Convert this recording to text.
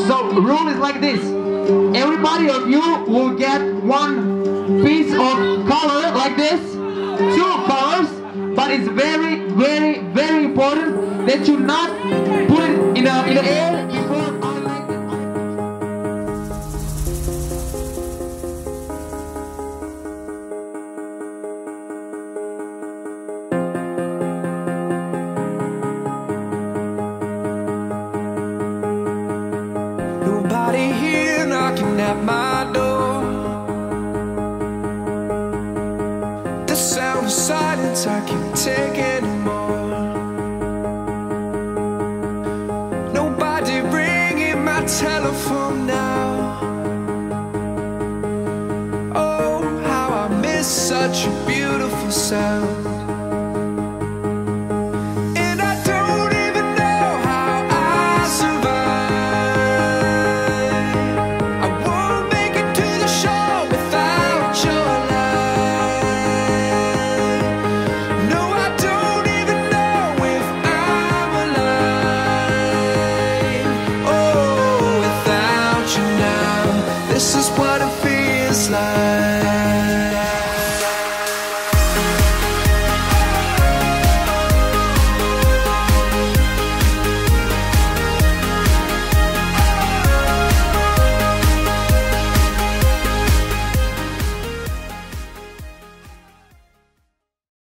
So rule is like this. Everybody of you will get one piece of color like this, two colors, but it's very, very, very important that you not put it in the air before I like it. Nobody here knocking at my door. The sound of silence, I can't take anymore. Nobody ringing my telephone now. Oh, how I miss such a beautiful sound.